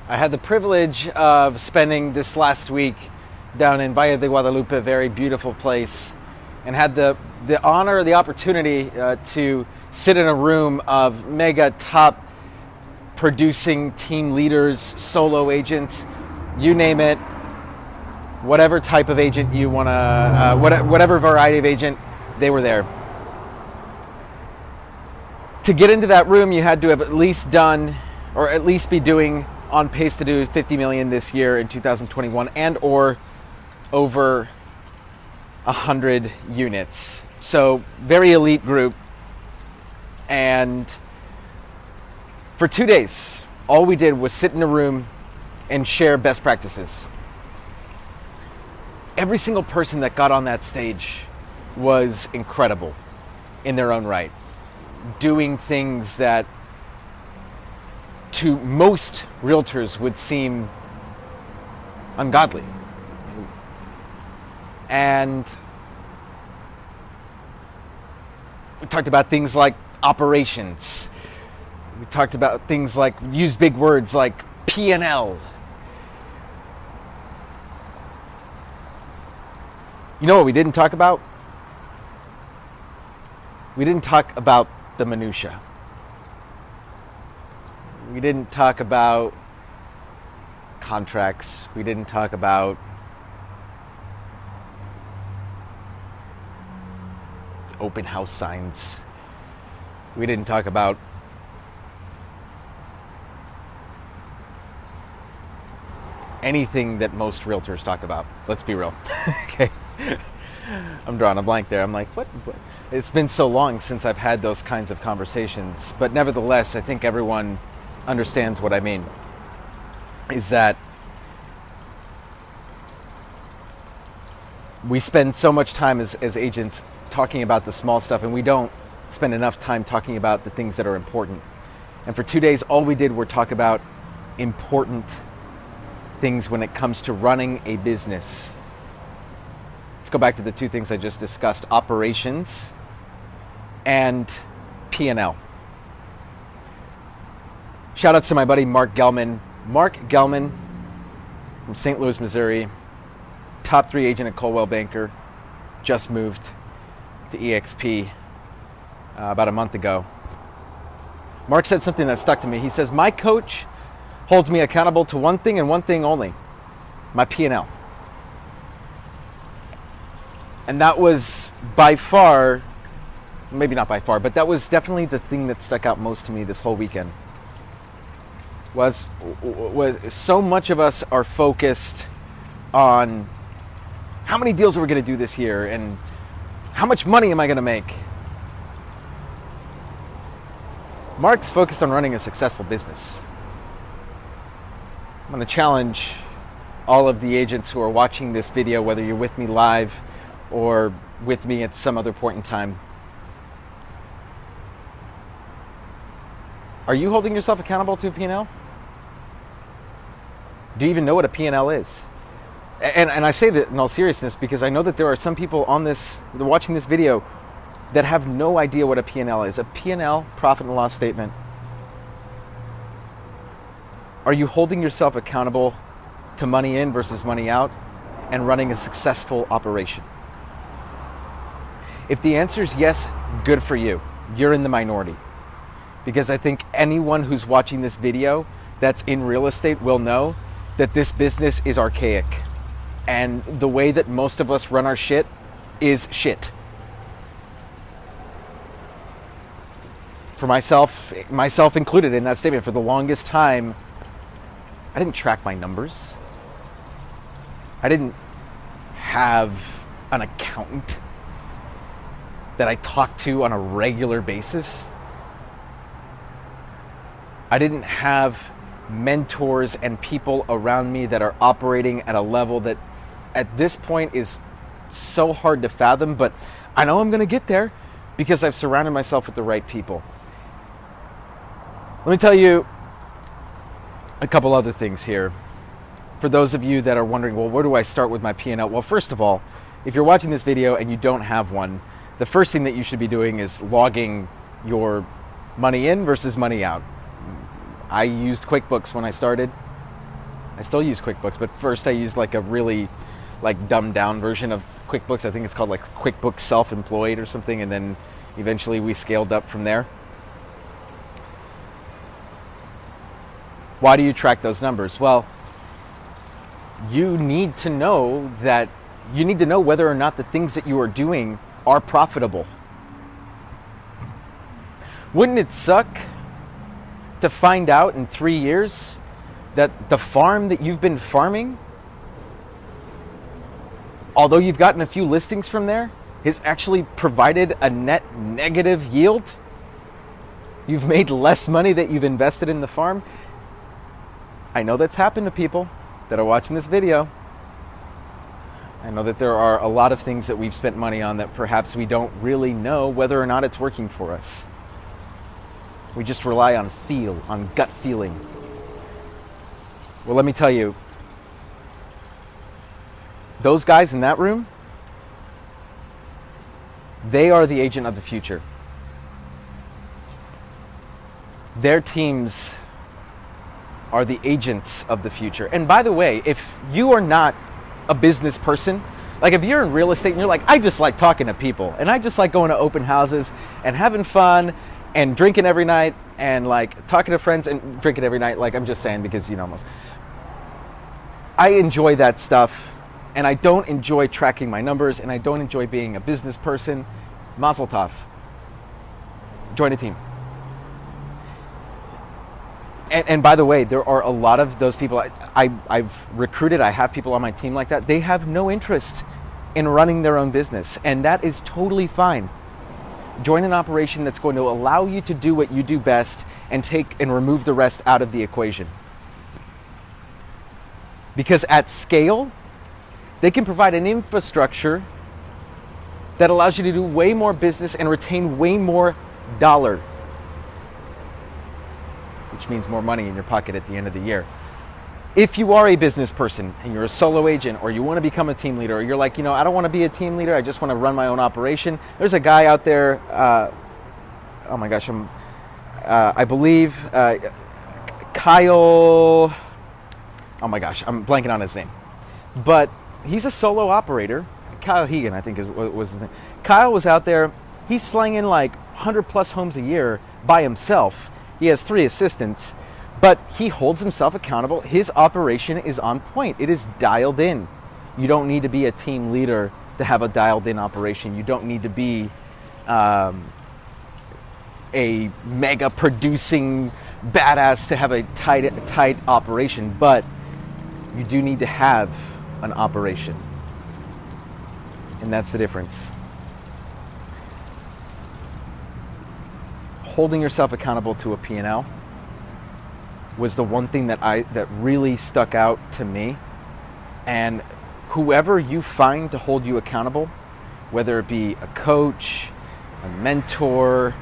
I had the privilege of spending this last week down in Valle de Guadalupe, a very beautiful place, and had the honor, the opportunity to sit in a room of mega top producing team leaders, solo agents, you name it, whatever type of agent you want to, whatever variety of agent, they were there. To get into that room, you had to have at least done, or at least be doing, on pace to do 50 million this year in 2021, and or over 100 units. So very elite group. And for 2 days, all we did was sit in a room and share best practices. Every single person that got on that stage was incredible in their own right, doing things that to most realtors would seem ungodly. And we talked about things like operations. We talked about things like, use big words like P&L. You know what we didn't talk about? We didn't talk about the minutia. We didn't talk about contracts. We didn't talk about open house signs. We didn't talk about anything that most realtors talk about. Let's be real. Okay. I'm drawing a blank there. I'm like, what? It's been so long since I've had those kinds of conversations. But nevertheless, I think everyone understands what I mean. Is that we spend so much time as agents talking about the small stuff, and we don't spend enough time talking about the things that are important. And for 2 days, all we did were talk about important things when it comes to running a business. Let's go back to the two things I just discussed: operations and P&L. Shout out to my buddy Mark Gelman. Mark Gelman from St. Louis, Missouri, top 3 agent at Coldwell Banker, just moved to EXP about a month ago. Mark said something that stuck to me. He says, my coach holds me accountable to one thing and one thing only: my P&L. And that was by far, maybe not by far, but that was definitely the thing that stuck out most to me this whole weekend. Was so much of us are focused on how many deals are we going to do this year and how much money am I going to make. Mark's focused on running a successful business. I'm going to challenge all of the agents who are watching this video, whether you're with me live or with me at some other point in time. Are you holding yourself accountable to a P&L? Do you even know what a P&L is? And I say that in all seriousness because I know that there are some people on this, watching this video, that have no idea what a P&L is. A P&L, profit and loss statement. Are you holding yourself accountable to money in versus money out and running a successful operation? If the answer is yes, good for you. You're in the minority. Because I think anyone who's watching this video that's in real estate will know that this business is archaic. And the way that most of us run our shit is shit. For myself included in that statement, for the longest time, I didn't track my numbers. I didn't have an accountant that I talked to on a regular basis. I didn't have mentors and people around me that are operating at a level that at this point is so hard to fathom, but I know I'm going to get there because I've surrounded myself with the right people. Let me tell you a couple other things here. For those of you that are wondering, well, where do I start with my P&L? Well, first of all, if you're watching this video and you don't have one, the first thing that you should be doing is logging your money in versus money out. I used QuickBooks when I started. I still use QuickBooks, but first I used like a really like dumbed down version of QuickBooks. I think it's called like QuickBooks Self-Employed or something, and then eventually we scaled up from there. Why do you track those numbers? Well, you need to know whether or not the things that you are doing are profitable. Wouldn't it suck to find out in 3 years that the farm that you've been farming, although you've gotten a few listings from there, has actually provided a net negative yield? You've made less money that you've invested in the farm. I know that's happened to people that are watching this video. I know that there are a lot of things that we've spent money on that perhaps we don't really know whether or not it's working for us. We just rely on gut feeling. Well, let me tell you, those guys in that room, they are the agent of the future. Their teams are the agents of the future. And by the way, if you are not a business person, like if you're in real estate and you're like, I just like talking to people and I just like going to open houses and having fun and drinking every night and like talking to friends and drinking every night, like I'm just saying because, you know, most. I enjoy that stuff and I don't enjoy tracking my numbers and I don't enjoy being a business person. Mazel tov. Join a team. And by the way, there are a lot of those people I've recruited. I have people on my team like that. They have no interest in running their own business, and that is totally fine. Join an operation that's going to allow you to do what you do best and remove the rest out of the equation. Because at scale, they can provide an infrastructure that allows you to do way more business and retain way more dollar, which means more money in your pocket at the end of the year. If you are a business person and you're a solo agent or you want to become a team leader or you're like, you know, I don't want to be a team leader, I just want to run my own operation. There's a guy out there, oh my gosh, I believe Kyle, oh my gosh, I'm blanking on his name. But he's a solo operator. Kyle Hegan, I think was his name. Kyle was out there, he's slanging like 100 plus homes a year by himself. He has 3 assistants, but he holds himself accountable. His operation is on point. It is dialed in. You don't need to be a team leader to have a dialed in operation. You don't need to be a mega producing badass to have a tight operation, but you do need to have an operation. And that's the difference. Holding yourself accountable to a P&L was the one thing that really stuck out to me. And whoever you find to hold you accountable, whether it be a coach, a mentor,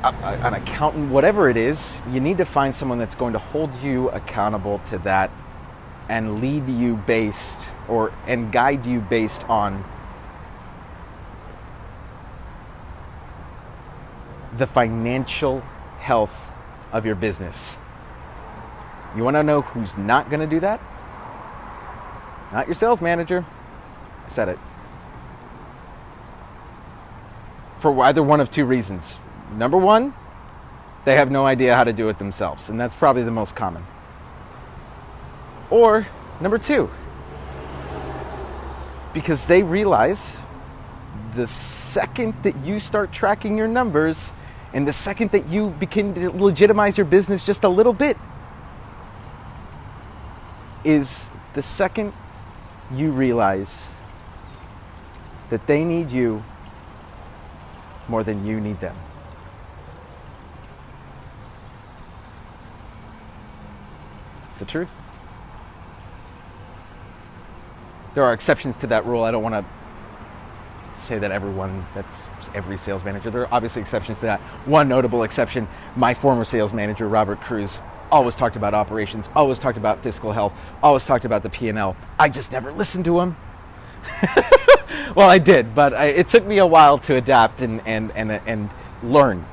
an accountant, whatever it is, you need to find someone that's going to hold you accountable to that and lead you and guide you based on the financial health of your business. You want to know who's not going to do that? Not your sales manager. I said it. For either one of 2 reasons. Number 1, they have no idea how to do it themselves, and that's probably the most common. Or number 2, because they realize the second that you start tracking your numbers and the second that you begin to legitimize your business just a little bit is the second you realize that they need you more than you need them. It's the truth. There are exceptions to that rule. I don't want to say that that's every sales manager. There are obviously exceptions to that. One notable exception, my former sales manager, Robert Cruz, always talked about operations, always talked about fiscal health, always talked about the P&L. I just never listened to him. Well, I did, but it took me a while to adapt and learn.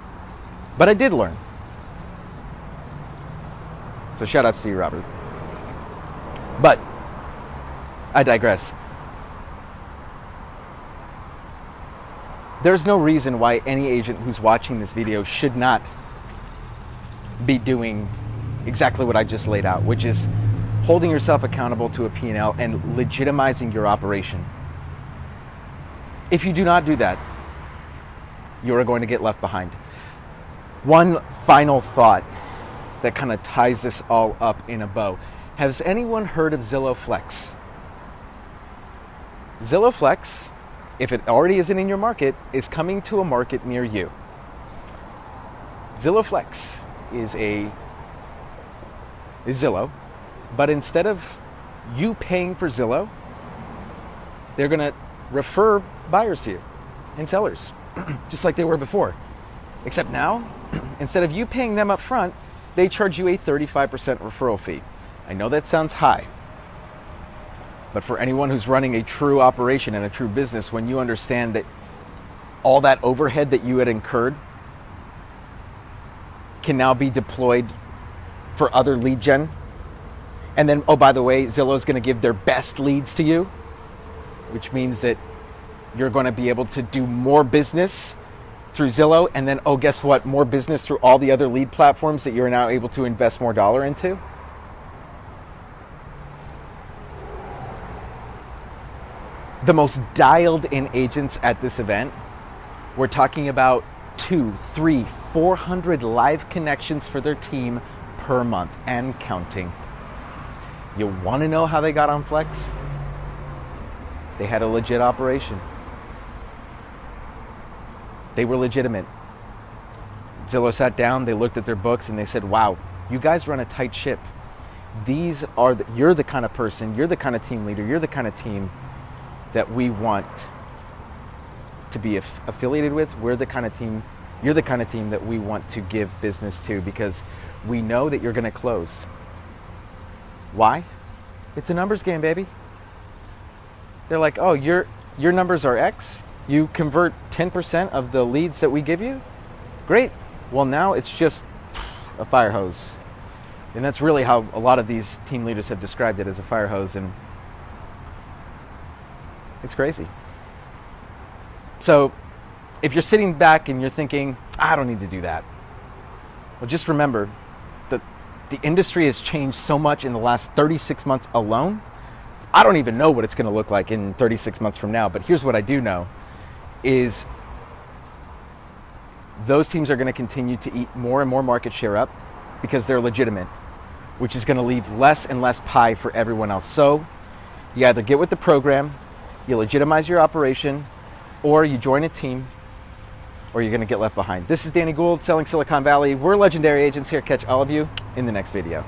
But I did learn. So shout outs to you, Robert. But I digress. There's no reason why any agent who's watching this video should not be doing exactly what I just laid out, which is holding yourself accountable to a P&L and legitimizing your operation. If you do not do that, you are going to get left behind. One final thought that kind of ties this all up in a bow. Has anyone heard of Zillow Flex? Zillow Flex, if it already isn't in your market, is coming to a market near you. Zillow Flex is Zillow, but instead of you paying for Zillow, they're going to refer buyers to you and sellers, just like they were before. Except now, instead of you paying them up front, they charge you a 35% referral fee. I know that sounds high, but for anyone who's running a true operation and a true business, when you understand that all that overhead that you had incurred can now be deployed for other lead gen, and then, oh, by the way, Zillow's going to give their best leads to you, which means that you're going to be able to do more business through Zillow, and then, oh, guess what? More business through all the other lead platforms that you're now able to invest more dollar into. The most dialed in agents at this event, we're talking about 200, 300, 400 live connections for their team per month and counting. You want to know how they got on Flex? They had a legit operation. They were legitimate. Zillow sat down, they looked at their books, and they said, wow, you guys run a tight ship. You're the kind of person, you're the kind of team leader, you're the kind of team that we want to be affiliated with. You're the kind of team that we want to give business to, because we know that you're going to close. Why? It's a numbers game, baby. They're like, oh, your numbers are X. You convert 10% of the leads that we give you? Great. Well, now it's just a fire hose. And that's really how a lot of these team leaders have described it, as a fire hose, and it's crazy. So if you're sitting back and you're thinking, I don't need to do that, well, just remember that the industry has changed so much in the last 36 months alone. I don't even know what it's going to look like in 36 months from now, but here's what I do know is those teams are going to continue to eat more and more market share up because they're legitimate, which is going to leave less and less pie for everyone else. So you either get with the program, you legitimize your operation, or you join a team, or you're going to get left behind. This is Danny Gould, selling Silicon Valley. We're legendary agents here. Catch all of you in the next video.